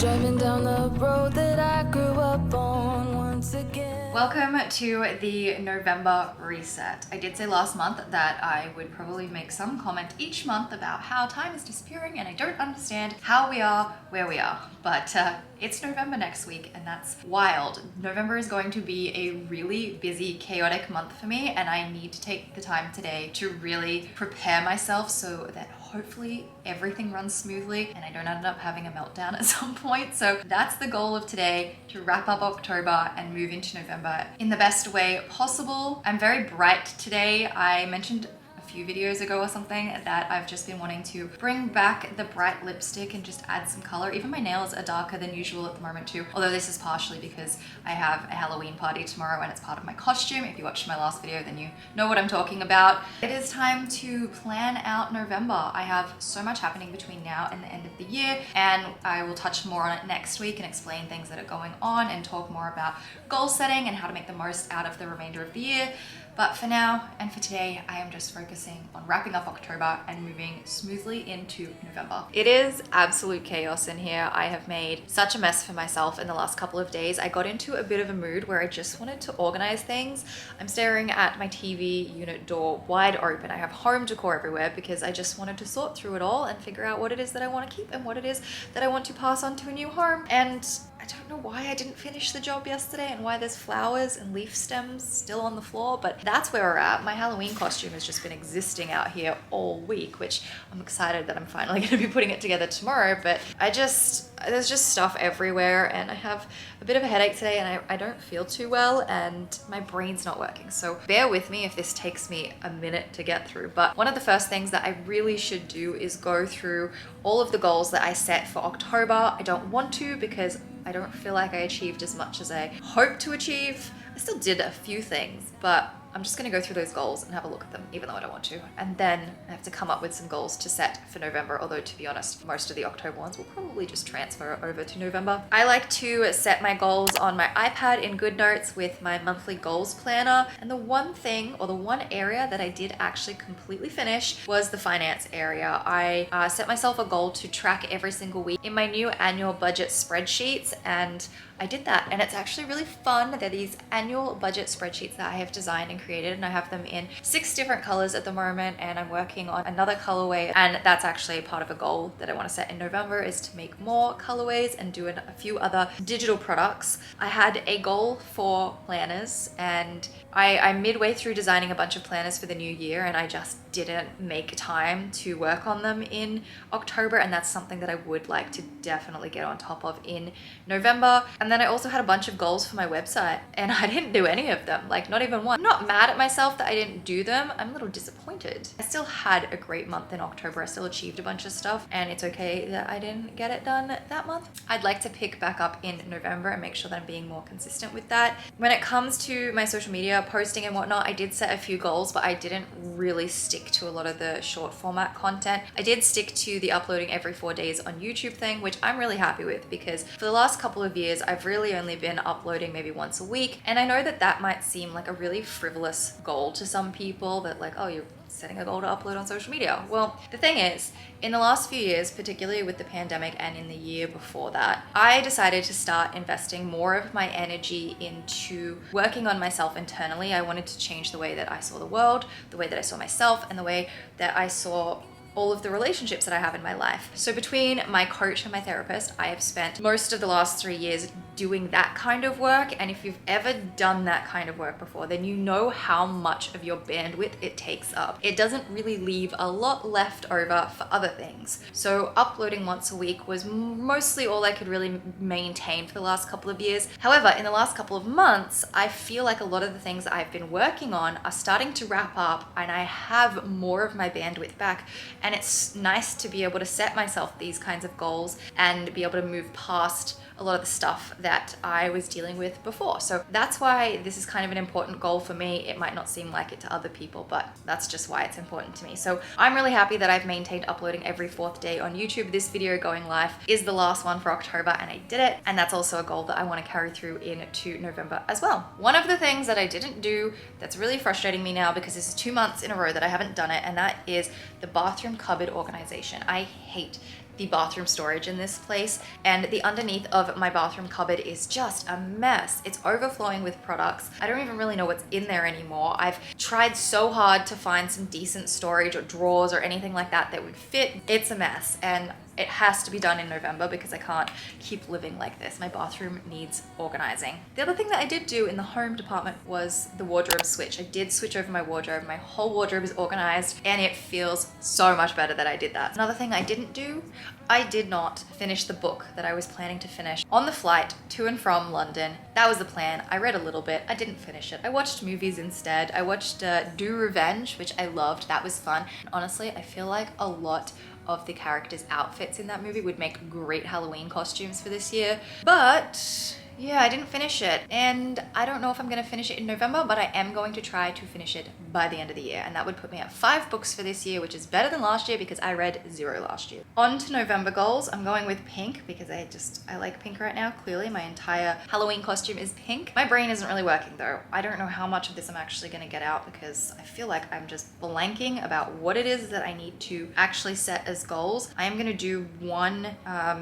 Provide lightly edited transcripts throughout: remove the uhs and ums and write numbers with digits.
Driving down the road that I grew up on once again. Welcome to the November reset. I did say last month that I would probably make some comment each month about how time is disappearing and I don't understand how we are where we are. But it's November next week and that's wild. November is going to be a really busy, chaotic month for me, and I need to take the time today to really prepare myself so that hopefully everything runs smoothly and I don't end up having a meltdown at some point. So that's the goal of today, to wrap up October and move into November in the best way possible. I'm very bright today. I mentioned a few videos ago or something that I've just been wanting to bring back the bright lipstick and just add some color. Even my nails are darker than usual at the moment too, although this is partially because I have a Halloween party tomorrow and it's part of my costume. If you watched my last video, then you know what I'm talking about. It is time to plan out November. I have so much happening between now and the end of the year, and I will touch more on it next week and explain things that are going on and talk more about goal setting and how to make the most out of the remainder of the year. But for now and for today, I am just focusing on wrapping up October and moving smoothly into November. It is absolute chaos in here. I have made such a mess for myself in the last couple of days. I got into a bit of a mood where I just wanted to organize things. I'm staring at my TV unit door wide open. I have home decor everywhere because I just wanted to sort through it all and figure out what it is that I want to keep and what it is that I want to pass on to a new home. And I don't know why I didn't finish the job yesterday and why there's flowers and leaf stems still on the floor, but that's where we're at. My Halloween costume has just been existing out here all week, which I'm excited that I'm finally going to be putting it together tomorrow, but there's just stuff everywhere and I have a bit of a headache today and I don't feel too well and my brain's not working. So bear with me if this takes me a minute to get through. But one of the first things that I really should do is go through all of the goals that I set for October. I don't want to because I don't feel like I achieved as much as I hoped to achieve. I still did a few things, but I'm just gonna go through those goals and have a look at them, even though I don't want to. And then I have to come up with some goals to set for November, although to be honest, most of the October ones will probably just transfer over to November. I like to set my goals on my iPad in GoodNotes with my monthly goals planner. And the one thing, or the one area that I did actually completely finish was the finance area. I set myself a goal to track every single week in my new annual budget spreadsheets, and I did that, and it's actually really fun. They're these annual budget spreadsheets that I have designed and created, and I have them in 6 different colors at the moment, and I'm working on another colorway, and that's actually part of a goal that I want to set in November, is to make more colorways and do a few other digital products. I had a goal for planners, and I'm midway through designing a bunch of planners for the new year, and I just didn't make time to work on them in October, and that's something that I would like to definitely get on top of in November. And then I also had a bunch of goals for my website and I didn't do any of them, like not even one. I'm not mad at myself that I didn't do them. I'm a little disappointed. I still had a great month in October. I still achieved a bunch of stuff, and it's okay that I didn't get it done that month. I'd like to pick back up in November and make sure that I'm being more consistent with that. When it comes to my social media posting and whatnot, I did set a few goals, but I didn't really stick to a lot of the short format content. I did stick to the uploading every 4 days on YouTube thing, which I'm really happy with because for the last couple of years, I've really only been uploading maybe once a week. And I know that that might seem like a really frivolous goal to some people, that like, oh, you're setting a goal to upload on social media. Well, the thing is, in the last few years, particularly with the pandemic and in the year before that, I decided to start investing more of my energy into working on myself internally. I wanted to change the way that I saw the world, the way that I saw myself, and the way that I saw all of the relationships that I have in my life. So between my coach and my therapist, I have spent most of the last 3 years doing that kind of work. And if you've ever done that kind of work before, then you know how much of your bandwidth it takes up. It doesn't really leave a lot left over for other things. So uploading once a week was mostly all I could really maintain for the last couple of years. However, in the last couple of months, I feel like a lot of the things that I've been working on are starting to wrap up and I have more of my bandwidth back. And it's nice to be able to set myself these kinds of goals and be able to move past a lot of the stuff that I was dealing with before. So that's why this is kind of an important goal for me. It might not seem like it to other people, but that's just why it's important to me. So I'm really happy that I've maintained uploading every 4th day on YouTube. This video going live is the last one for October and I did it. And that's also a goal that I want to carry through into November as well. One of the things that I didn't do that's really frustrating me now, because this is 2 months in a row that I haven't done it, and that is the bathroom cupboard organization. I hate the bathroom storage in this place, and the underneath of my bathroom cupboard is just a mess. It's overflowing with products. I don't even really know what's in there anymore. I've tried so hard to find some decent storage or drawers or anything like that that would fit. It's a mess, and it has to be done in November because I can't keep living like this. My bathroom needs organizing. The other thing that I did do in the home department was the wardrobe switch. I did switch over my wardrobe. My whole wardrobe is organized and it feels so much better that I did that. Another thing I didn't do, I did not finish the book that I was planning to finish on the flight to and from London. That was the plan. I read a little bit. I didn't finish it. I watched movies instead. I watched Do Revenge, which I loved. That was fun. And honestly, I feel like a lot of the characters' outfits in that movie would make great Halloween costumes for this year. But yeah, I didn't finish it, and I don't know if I'm gonna finish it in November, but I am going to try to finish it by the end of the year, and that would put me at 5 books for this year, which is better than last year because I read 0 last year. On to November goals. I'm going with pink because I like pink right now. Clearly my entire Halloween costume is pink. My brain isn't really working though. I don't know how much of this I'm actually gonna get out because I feel like I'm just blanking about what it is that I need to actually set as goals. I am gonna do one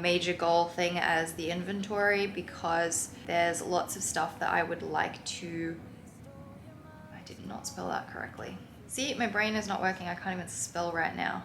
major goal thing as the inventory because there's lots of stuff that I would like to... I did not spell that correctly. See, my brain is not working. I can't even spell right now.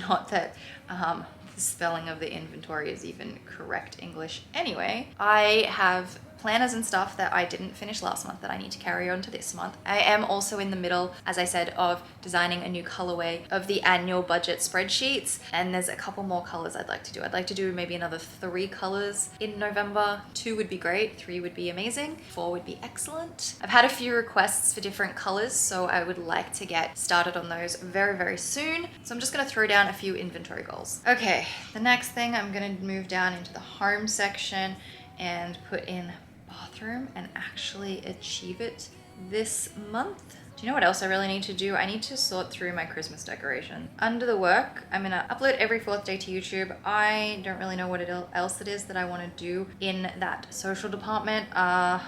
Not that the spelling of the inventory is even correct English. Anyway, I have planners and stuff that I didn't finish last month that I need to carry on to this month. I am also in the middle, as I said, of designing a new colorway of the annual budget spreadsheets, and there's a couple more colors I'd like to do. I'd like to do maybe another 3 colors in November. 2 would be great, 3 would be amazing, 4 would be excellent. I've had a few requests for different colors, so I would like to get started on those very, very soon. So I'm just gonna throw down a few inventory goals. Okay, the next thing, I'm gonna move down into the home section and put in bathroom and actually achieve it this month. Do you know what else I really need to do? I need to sort through my Christmas decoration. Under the work, I'm gonna upload every 4th day to YouTube. I don't really know what else it is that I wanna do in that social department.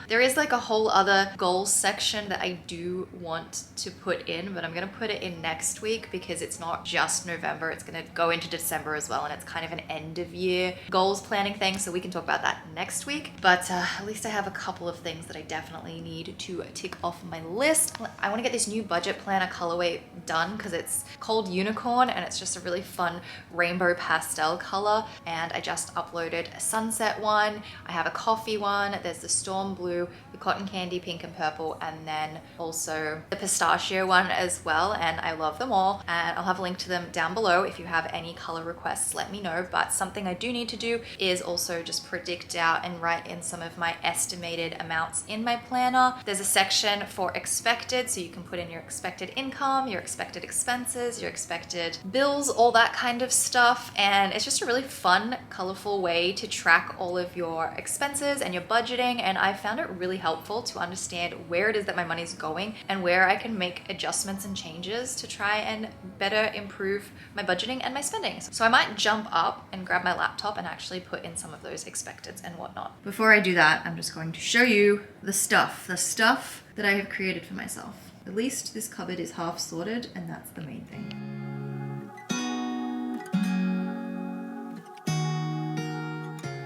There is like a whole other goals section that I do want to put in, but I'm gonna put it in next week because it's not just November, it's gonna go into December as well, and it's kind of an end of year goals planning thing, so we can talk about that next week. But at least I have a couple of things that I definitely need to tick off my list. I wanna get this new budget planner colorway done because it's called Unicorn and it's just a really fun rainbow pastel color, and I just uploaded a sunset one. I have a coffee one. There's the storm blue, the cotton candy pink and purple, and then also the pistachio one as well, and I love them all, and I'll have a link to them down below. If you have any color requests, let me know. But something I do need to do is also just predict out and write in some of my estimated amounts in my planner. There's a section for expected, so you can put in your expected income, your expected expenses, your expected bills, all that kind of stuff. And it's just a really fun, colorful way to track all of your expenses and your budgeting. And I found it really helpful to understand where it is that my money's going and where I can make adjustments and changes to try and better improve my budgeting and my spending. So I might jump up and grab my laptop and actually put in some of those expecteds and whatnot. Before I do that, I'm just going to show you the stuff that I have created for myself. At least this cupboard is half sorted, and that's the main thing.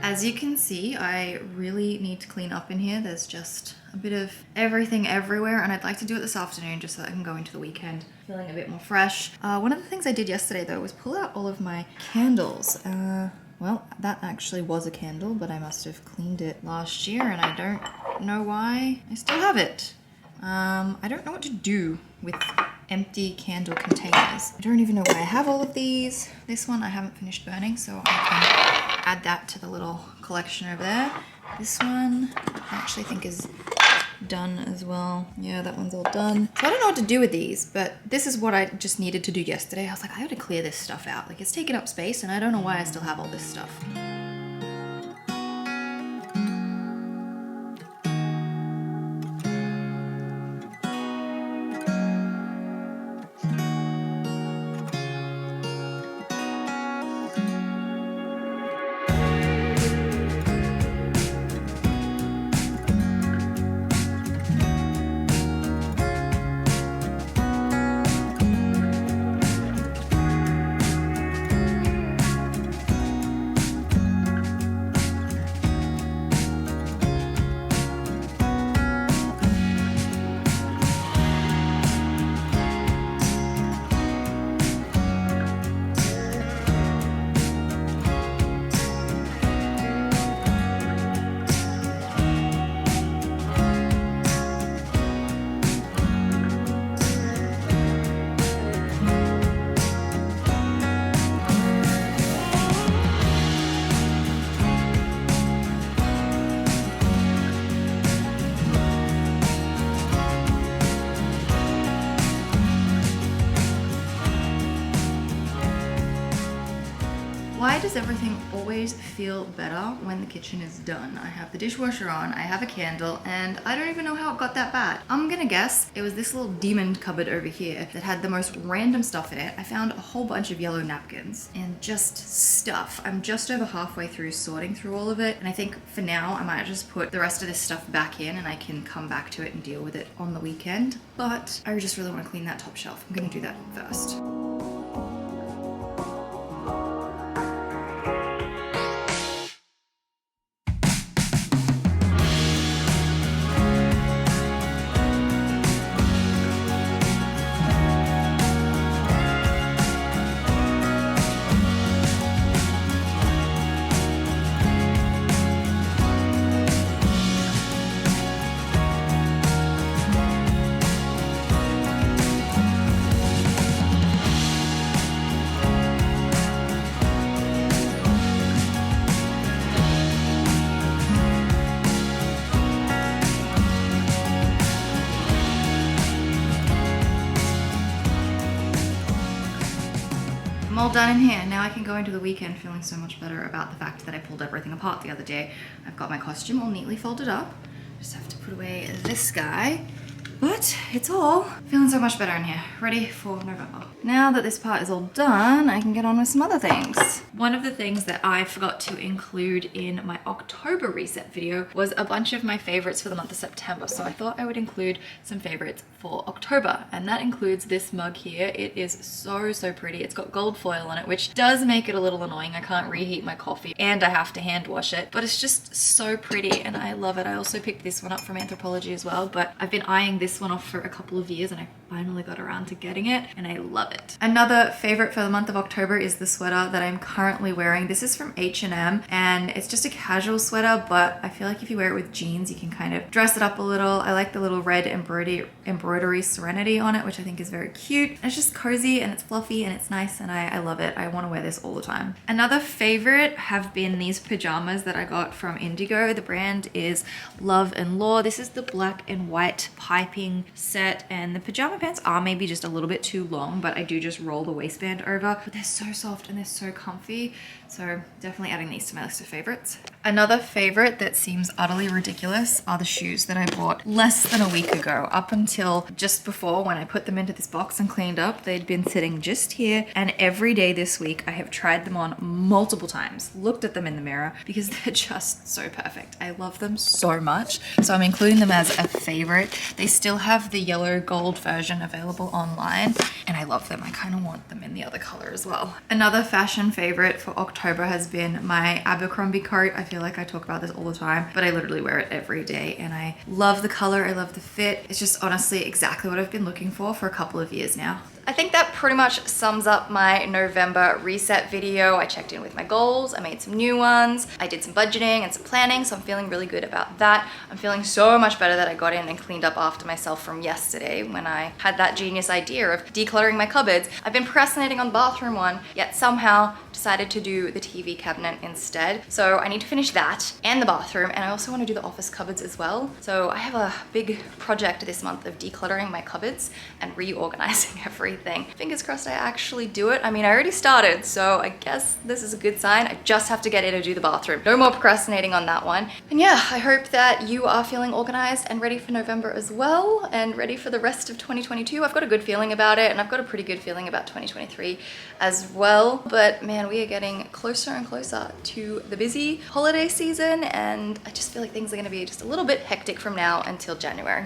As you can see, I really need to clean up in here. There's just a bit of everything everywhere, and I'd like to do it this afternoon just so that I can go into the weekend feeling a bit more fresh. One of the things I did yesterday though was pull out all of my candles. Well, that actually was a candle, but I must have cleaned it last year, and I don't know why I still have it. I don't know what to do with empty candle containers. I don't even know why I have all of these. This one I haven't finished burning, so I can add that to the little collection over there. This one I actually think is done as well. Yeah, that one's all done. So I don't know what to do with these, but this is what I just needed to do yesterday. I was like, I gotta clear this stuff out. Like, it's taking up space, and I don't know why I still have all this stuff. does everything always feel better when the kitchen is done? I have the dishwasher on, I have a candle, and I don't even know how it got that bad. I'm gonna guess it was this little demon cupboard over here that had the most random stuff in it. I found a whole bunch of yellow napkins and just stuff. I'm just over halfway through sorting through all of it, and I think for now I might just put the rest of this stuff back in and I can come back to it and deal with it on the weekend. But I just really want to clean that top shelf. I'm gonna do that first. I'm all done in here. Now I can go into the weekend feeling so much better about the fact that I pulled everything apart the other day. I've got my costume all neatly folded up. Just have to put away this guy. But it's all feeling so much better in here, ready for November. Now that this part is all done, I can get on with some other things. One of the things that I forgot to include in my October reset video was a bunch of my favorites for the month of September. So I thought I would include some favorites for October, and that includes this mug here. It is so pretty. It's got gold foil on it, which does make it a little annoying. I can't reheat my coffee and I have to hand wash it, but it's just so pretty and I love it. I also picked this one up from Anthropology as well, but I've been eyeing this one off for a couple of years and I finally got around to getting it and I love it. Another favorite for the month of October is the sweater that I'm currently wearing. This is from H&M and it's just a casual sweater, but I feel like if you wear it with jeans, you can kind of dress it up a little. I like the little red embroidery serenity on it, which I think is very cute. It's just cozy and it's fluffy and it's nice and I love it. I want to wear this all the time. Another favorite have been these pajamas that I got from Indigo. The brand is Love and Law. This is the black and white piping set and the pajama pants are maybe just a little bit too long, but I do just roll the waistband over. But they're so soft and they're so comfy. So definitely adding these to my list of favorites. Another favorite that seems utterly ridiculous are the shoes that I bought less than a week ago. Up until just before when I put them into this box and cleaned up, they'd been sitting just here. And every day this week, I have tried them on multiple times, looked at them in the mirror because they're just so perfect. I love them so much. So I'm including them as a favorite. They still have the yellow gold version available online and I love them. I kind of want them in the other color as well. Another fashion favorite for October has been my Abercrombie coat. I feel like I talk about this all the time, but I literally wear it every day and I love the color, I love the fit. It's just honestly exactly what I've been looking for a couple of years now. I think that pretty much sums up my November reset video. I checked in with my goals, I made some new ones, I did some budgeting and some planning, so I'm feeling really good about that. I'm feeling so much better that I got in and cleaned up after myself from yesterday when I had that genius idea of decluttering my cupboards. I've been procrastinating on the bathroom one, yet somehow decided to do the TV cabinet instead. So I need to finish that and the bathroom, and I also want to do the office cupboards as well. So I have a big project this month of decluttering my cupboards and reorganizing everything. Fingers crossed I actually do it. I mean, I already started, so I guess this is a good sign. I just have to get in and do the bathroom. No more procrastinating on that one. And yeah, I hope that you are feeling organized and ready for November as well, and ready for the rest of 2022. I've got a good feeling about it, and I've got a pretty good feeling about 2023 as well. But man, we are getting closer and closer to the busy holiday season, and I just feel like things are gonna be just a little bit hectic from now until January.